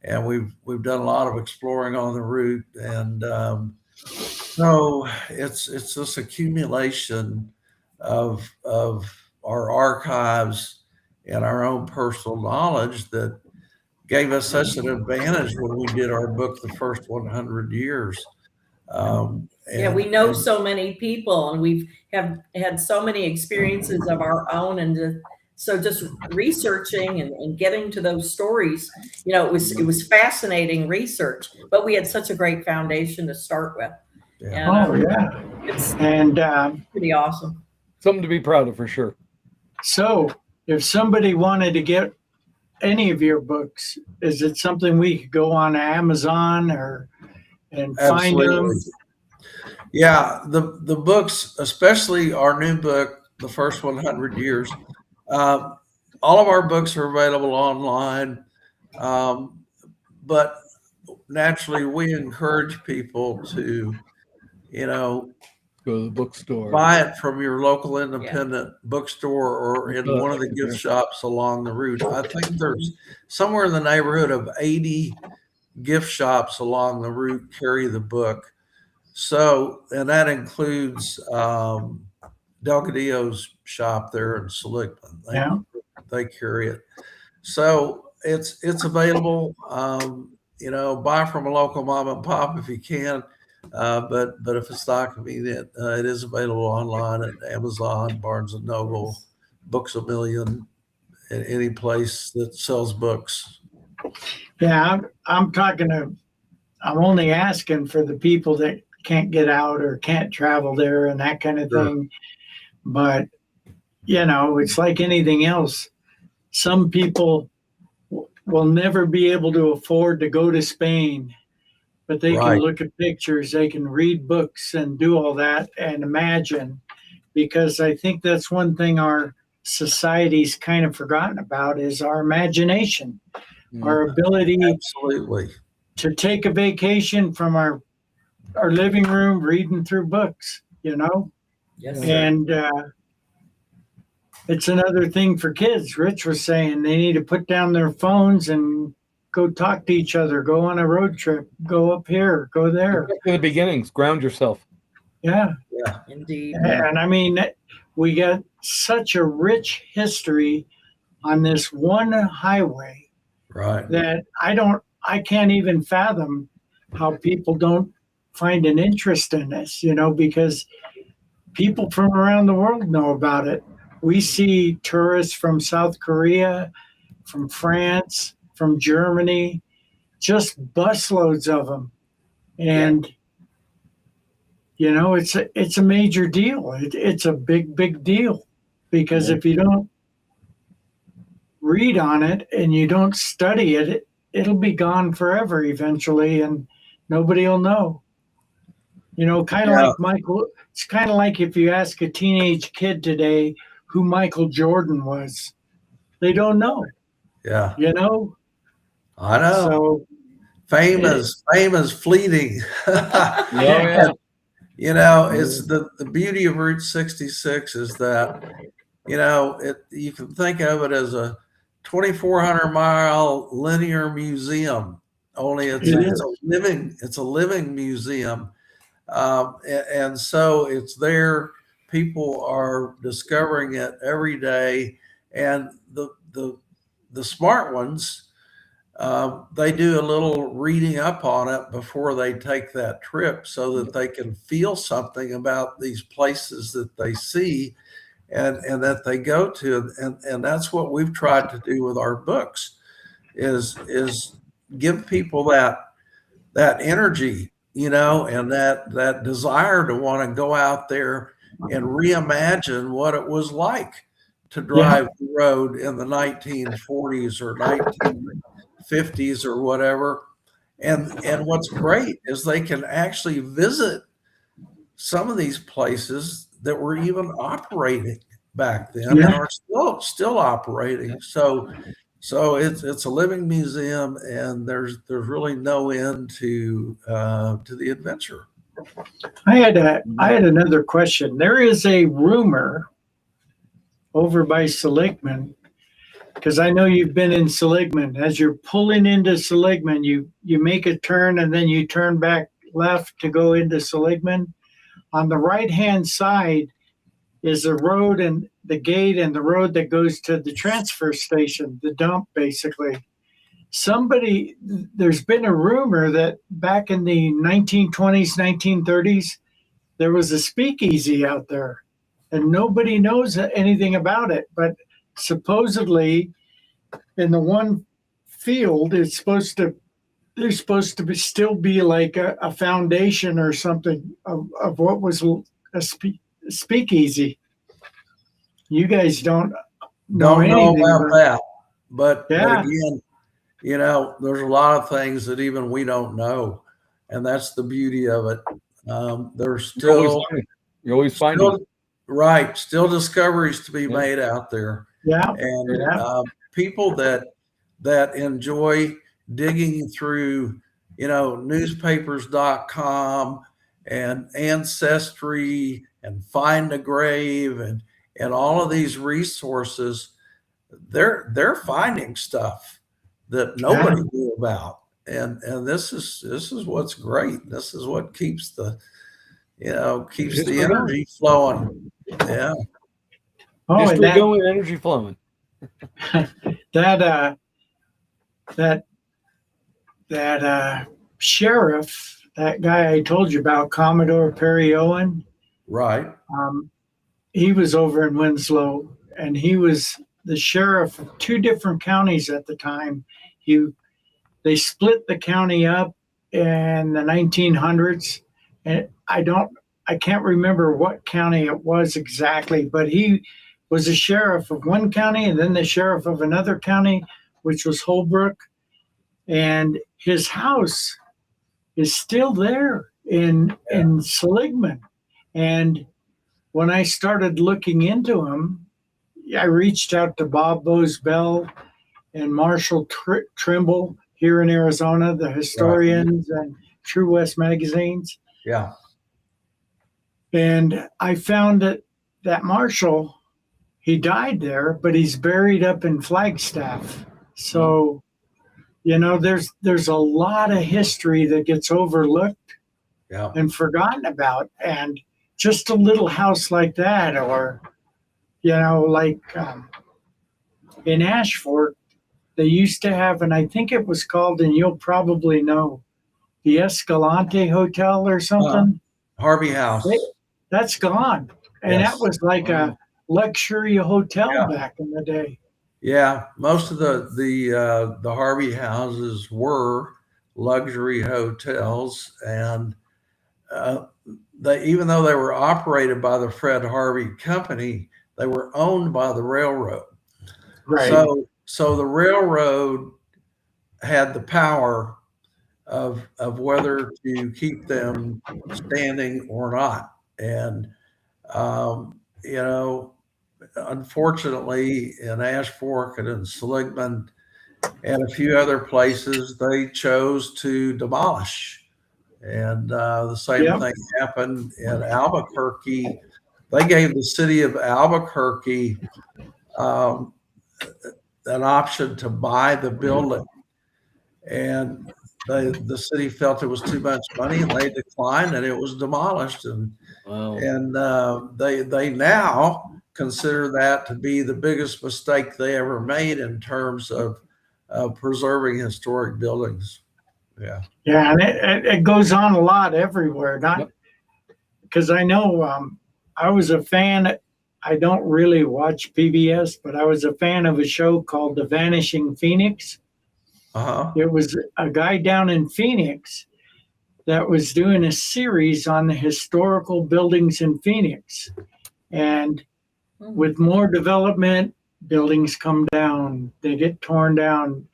and we've done a lot of exploring on the route. And so it's this accumulation of our archives and our own personal knowledge that gave us such an advantage when we did our book, The First 100 Years. We know so many people, and we've had so many experiences of our own, and so just researching and getting to those stories, you know, it was fascinating research, but we had such a great foundation to start with. Yeah. And, it's pretty awesome. Something to be proud of, for sure. So if somebody wanted to get any of your books, is it something we could go on Amazon and find them? Yeah, the books, especially our new book, The First 100 Years, all of our books are available online, but naturally we encourage people to, you know, go to the bookstore, buy it from your local independent bookstore or in one of the gift shops along the route. I think there's somewhere in the neighborhood of 80 gift shops along the route carry the book. So, and that includes Delgadillo's shop there in Seligman. They carry it. So it's available. You know, buy from a local mom and pop if you can. But if it's not convenient, it is available online at Amazon, Barnes and Noble, Books A Million, any place that sells books. Yeah, I'm only asking for the people that can't get out or can't travel there and that kind of thing. But, you know, it's like anything else. Some people will never be able to afford to go to Spain, but they can look at pictures, they can read books and do all that and imagine, because I think that's one thing our society's kind of forgotten about is our imagination, our ability to take a vacation from our living room, reading through books, you know? Yes. And it's another thing for kids. Rich was saying they need to put down their phones and go talk to each other, go on a road trip, go up here, go there. In the beginnings, ground yourself. Yeah. Yeah. Indeed. And I mean, we got such a rich history on this one highway that I can't even fathom how people don't find an interest in this, you know, because people from around the world know about it. We see tourists from South Korea, from France, from Germany, just busloads of them. And, you know, it's a major deal. It's a big deal, because if you don't read on it and you don't study it, it'll be gone forever eventually, and nobody will know. You know, kind of like Michael. It's kind of like if you ask a teenage kid today who Michael Jordan was. they don't know, Yeah, you know? I know. So, Fame it, is fleeting. Oh yeah, yeah. It's the beauty of Route 66 is that, you can think of it as a 2,400-mile linear museum. Only it is. it's a living museum, and so it's there. People are discovering it every day, and the smart ones, they do a little reading up on it before they take that trip so that they can feel something about these places that they see and that they go to. And that's what we've tried to do with our books is give people that energy, and that desire to want to go out there and reimagine what it was like to Yeah, drive the road in the 1940s or 1950s or whatever. And what's great is they can actually visit some of these places that were even operating back then and yeah. are still operating. So it's a living museum, and there's really no end to the adventure. I had another question. There is a rumor over by Seligman, because I know you've been in Seligman. As you're pulling into Seligman, you make a turn and then you turn back left to go into Seligman. On the right hand side is the road and the gate and the road that goes to the transfer station, the dump, basically. There's been a rumor that back in the 1920s, 1930s, there was a speakeasy out there and nobody knows anything about it. But supposedly, in the one field, there's supposed to still be like a foundation or something of what was a speakeasy. You guys don't know Don't know anything about about it. that, but Yeah, again, there's a lot of things that even we don't know, and that's the beauty of it. There's You're always still learning. You're always finding. still right, still discoveries to be Yeah. made out there, yeah, and yeah, people that enjoy digging through, newspapers.com and Ancestry and Find a Grave and all of these resources. They're finding stuff that yeah. nobody knew about. And this is what's great. This is what keeps keeps the History going. energy flowing. Yeah. Oh, and History going, energy flowing. that uh, that that sheriff, that guy I told you about, Commodore Perry Owen, Right. um, he was over in Winslow, and he was the sheriff of two different counties at the time. He They split the county up in the 1900s, and I can't remember what county it was exactly, but he was the sheriff of one county and then the sheriff of another county, which was Holbrook, and his house is still there in Seligman. And when I started looking into him, I reached out to Bob Bose Bell and Marshall Trimble here in Arizona, the Right. historians and True West magazines. Yeah. And I found that Marshall, he died there, but he's buried up in Flagstaff. So, there's a lot of history that gets overlooked Yeah. and forgotten about. And just a little house like that, or, in Ashford, they used to have, and I think it was called, and you'll probably know, the Escalante Hotel or something. Harvey House. That's gone. And Yes. that was like a luxury hotel Yeah. back in the day. Yeah, most of the Harvey houses were luxury hotels, and they, even though they were operated by the Fred Harvey Company, they were owned by the railroad. Right. So the railroad had the power of whether to keep them standing or not, and you know, unfortunately, in Ash Fork and in Seligman and a few other places, they chose to demolish. And the same Yep. thing happened in Albuquerque. They gave the city of Albuquerque um, an option to buy the building, and the city felt it was too much money, and they declined, and it was demolished. And Wow. and they now consider that to be the biggest mistake they ever made in terms of preserving historic buildings. Yeah. Yeah, and it goes on a lot everywhere. Not because I know I was a fan. I don't really watch PBS, but I was a fan of a show called The Vanishing Phoenix. Uh-huh. It was a guy down in Phoenix that was doing a series on the historical buildings in Phoenix. And with more development, buildings come down, they get torn down.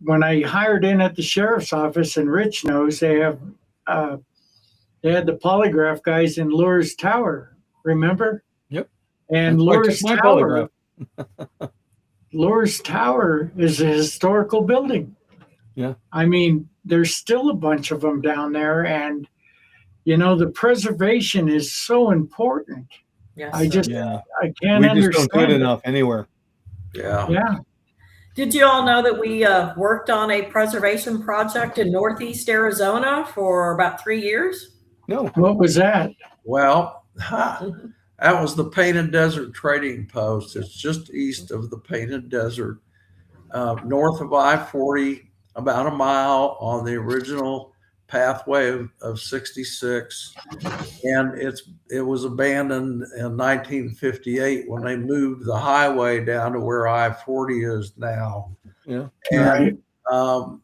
When I hired in at the sheriff's office, and Rich knows, they had the polygraph guys in Lures Tower, remember? Yep. And Lures Tower, Lures Tower is a historical building. Yeah. I mean, there's still a bunch of them down there, and the preservation is so important. Yes, I just Yeah. I can't We just understand don't do it it. enough anywhere. Yeah. Yeah. Did you all know that we worked on a preservation project in Northeast Arizona for about 3 years? No. What was that? Well, that was the Painted Desert Trading Post. It's just east of the Painted Desert, north of I-40, about a mile on the original pathway of 66. And it was abandoned in 1958 when they moved the highway down to where I-40 is now. Yeah. And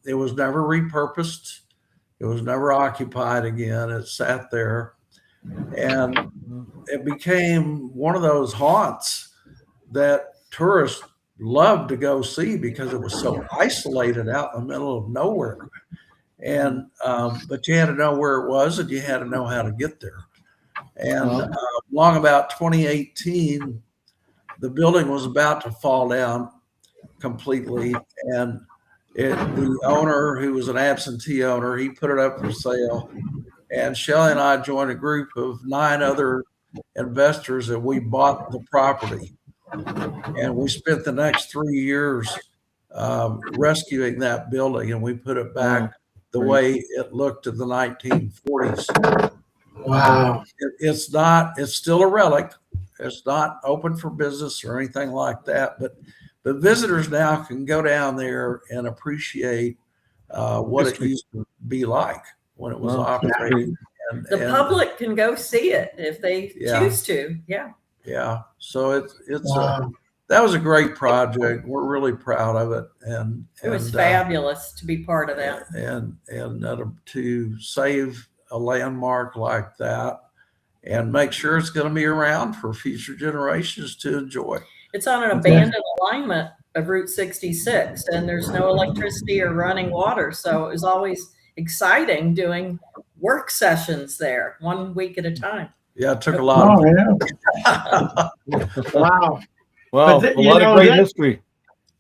it was never repurposed. It was never occupied again. It sat there. And it became one of those haunts that tourists loved to go see because it was so isolated out in the middle of nowhere. And but you had to know where it was, and you had to know how to get there. And long about 2018, the building was about to fall down completely, and the owner, who was an absentee owner, he put it up for sale. And Shellee and I joined a group of 9 other investors, and we bought the property. And we spent the next 3 years rescuing that building, and we put it back the way it looked in the 1940s. Wow. It's still a relic. It's not open for business or anything like that, but visitors now can go down there and appreciate what it used to be like when it was operating. The public can go see it if they choose to. Yeah. Yeah. So that was a great project. We're really proud of it, and it was fabulous to be part of that. And to save a landmark like that and make sure it's going to be around for future generations to enjoy. It's on an abandoned alignment of Route 66, and there's no electricity or running water, so it was always exciting doing work sessions there 1 week at a time. Yeah, it took a lot. Wow. Well, a lot of great history.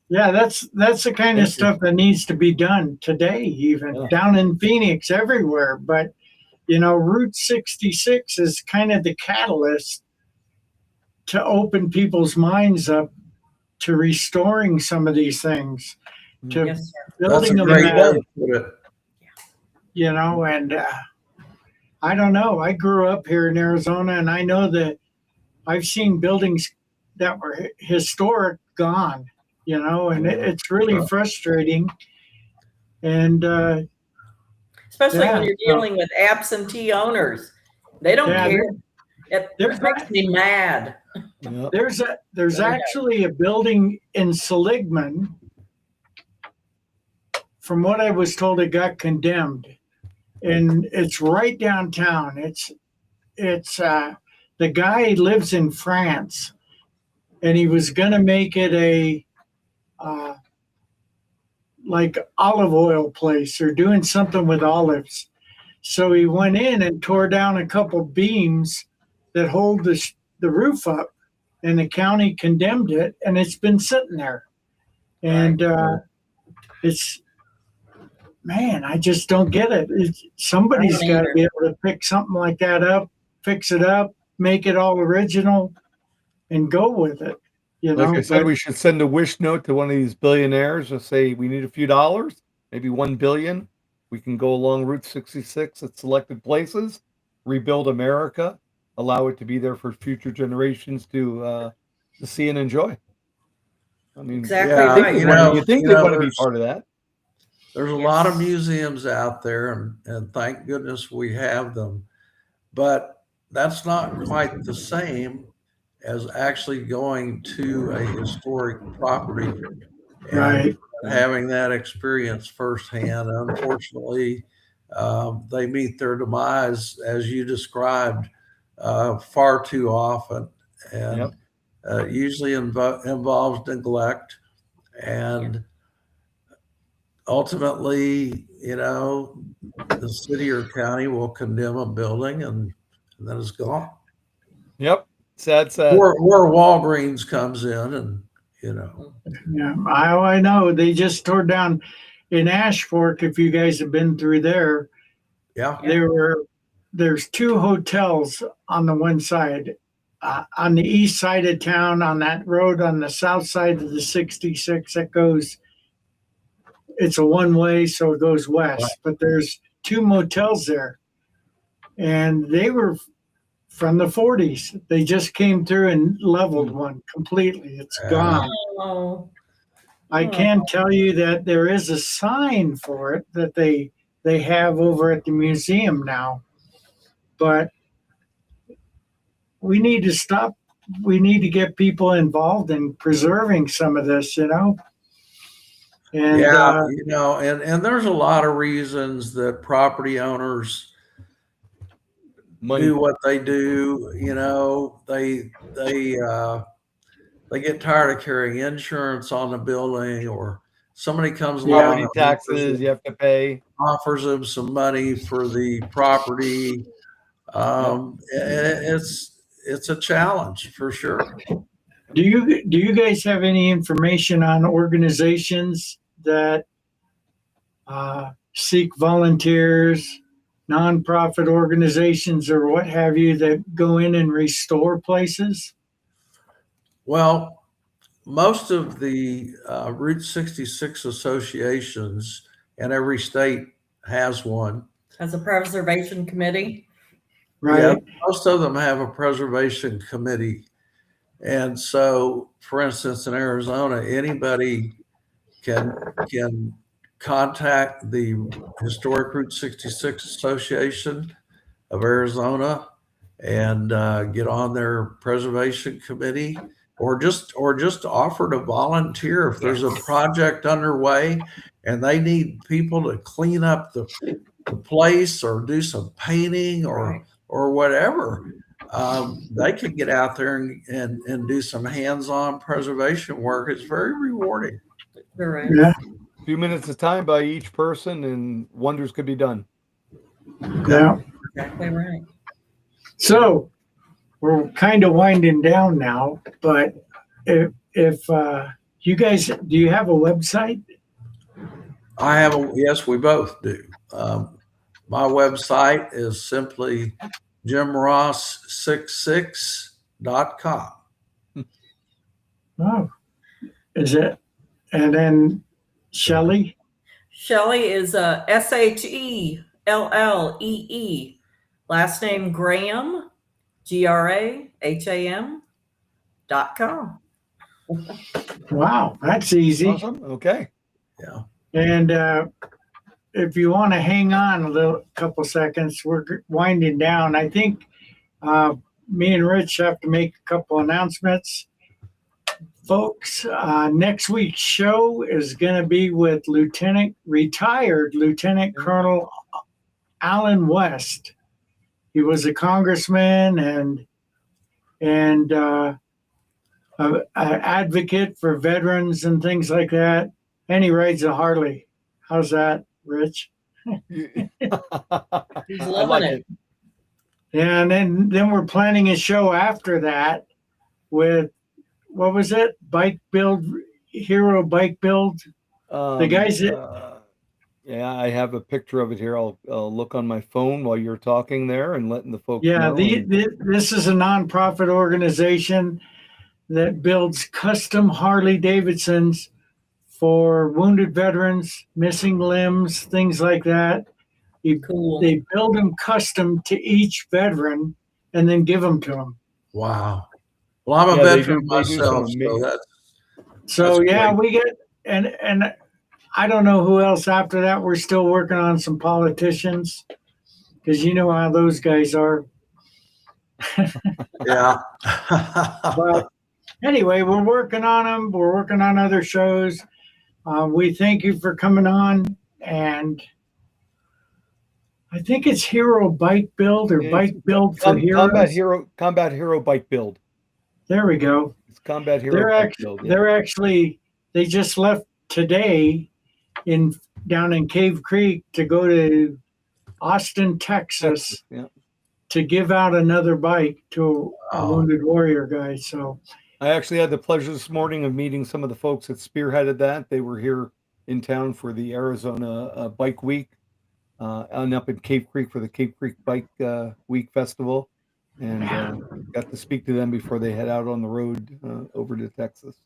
Yeah, that's the kind of stuff that needs to be done today, even down in Phoenix, everywhere. But Route 66 is kind of the catalyst to open people's minds up to restoring some of these things, to building them back. And I don't know. I grew up here in Arizona, and I know that I've seen buildings that were historic gone, and it's really frustrating. And especially when you're dealing with absentee owners, they don't care. It makes me mad. There's actually a building in Seligman. From what I was told, it got condemned, and it's right downtown. It's the guy lives in France, and he was gonna make it a like olive oil place or doing something with olives. So he went in and tore down a couple beams that hold the roof up, and the county condemned it, and it's been sitting there. And it's, man, I just don't get it. Somebody's got to be able to pick something like that up, fix it up, make it all original, and go with it. You know, like I said, we should send a wish note to one of these billionaires and say we need a few dollars, maybe $1 billion. We can go along Route 66 at selected places, rebuild America, allow it to be there for future generations to see and enjoy. I mean, Exactly Yeah, right. you think they want to be part of that. There's a lot of museums out there, and thank goodness we have them. But that's not quite the same as actually going to a historic property and right. having that experience firsthand. Unfortunately, they meet their demise, as you described, far too often, and usually involves neglect. And ultimately, the city or county will condemn a building, and then it's gone. Yep. Sad. Or Walgreens comes in, and Yeah, I know. They just tore down in Ash Fork. If you guys have been through there, yeah. There's two hotels on the one side, on the east side of town, on that road, on the south side of the 66 that goes. It's a one way, so it goes west. Right. But there's two motels there, and they were from the 40s. They just came through and leveled one completely. It's gone. Oh. I can tell you that there is a sign for it that they have over at the museum now, but we need to stop. We need to get people involved in preserving some of this, And and there's a lot of reasons that property owners do what they do. They get tired of carrying insurance on the building, or somebody comes along, taxes you have to pay, offers them some money for the property. It's a challenge for sure. Do you guys have any information on organizations that seek volunteers, nonprofit organizations, or what have you, that go in and restore places? Well, most of the Route 66 associations, and every state has one. As a preservation committee? Right. Yeah, most of them have a preservation committee. And so, for instance, in Arizona, anybody can contact the Historic Route 66 Association of Arizona and get on their preservation committee, or just offer to volunteer if there's a project underway and they need people to clean up the place or do some painting or whatever. They can get out there and do some hands-on preservation work. It's very rewarding. Right. Yeah. A few minutes of time by each person, and wonders could be done. Yeah. Exactly right. So we're kind of winding down now, but if you guys, do you have a website? Yes, we both do. My website is simply jimross66.com. Oh, is it? And then Shellee? Shellee is SHELLEE. Last name Graham, GRAHAM.com. Wow, that's easy. Awesome. Okay. Yeah. And if you want to hang on a couple seconds, we're winding down. I think me and Rich have to make a couple announcements. Folks, next week's show is going to be with retired Lieutenant Colonel Allen West. He was a congressman and an advocate for veterans and things like that. And he rides a Harley. How's that, Rich? He's loving it. Yeah, and then we're planning a show after that with, what was it? Bike build, Hero Bike Build. The guys that, Yeah, I have a picture of it here. I'll look on my phone while you're talking there and letting the folks yeah, know. this is a nonprofit organization that builds custom Harley Davidsons for wounded veterans, missing limbs, things like that. Cool. They build them custom to each veteran and then give them to them. Wow. Well, I'm a Yeah, they veteran do some myself, so amazing- that's So That's yeah, great. we get, and I don't know who else after that. We're still working on some politicians because you know how those guys are. yeah. But anyway, we're working on them. We're working on other shows. We thank you for coming on, and I think it's Hero Bike Build or It's Bike Build for Heroes. Combat Hero Bike Build. There we go. It's Combat Hero Bike Build. Yeah. They're actually, they just left today down in Cave Creek to go to Austin, Texas, Yeah. to give out another bike to a Wow. wounded warrior guy. So I actually had the pleasure this morning of meeting some of the folks that spearheaded that. They were here in town for the Arizona Bike Week, and up in Cave Creek for the Cave Creek Bike Week Festival, and got to speak to them before they head out on the road over to Texas.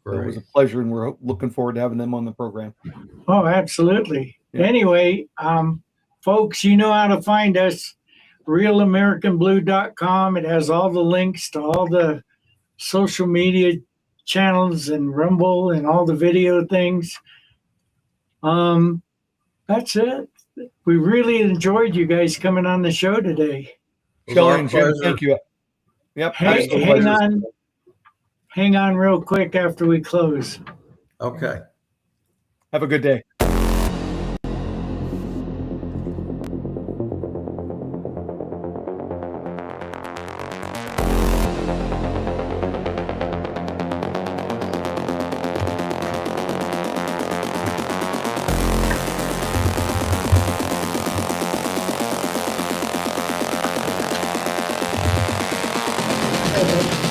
So it was a pleasure, and we're looking forward to having them on the program. oh, absolutely. Yeah. Anyway, folks, you know how to find us. RealAmericanBlue.com. It has all the links to all the social media channels and Rumble and all the video things. That's it. We really enjoyed you guys coming on the show today. It was our Shellee and Jim, pleasure. thank you. Yep. Hey, absolute hang pleasure. hang on real quick after we close. Okay. Have a good day. Okay.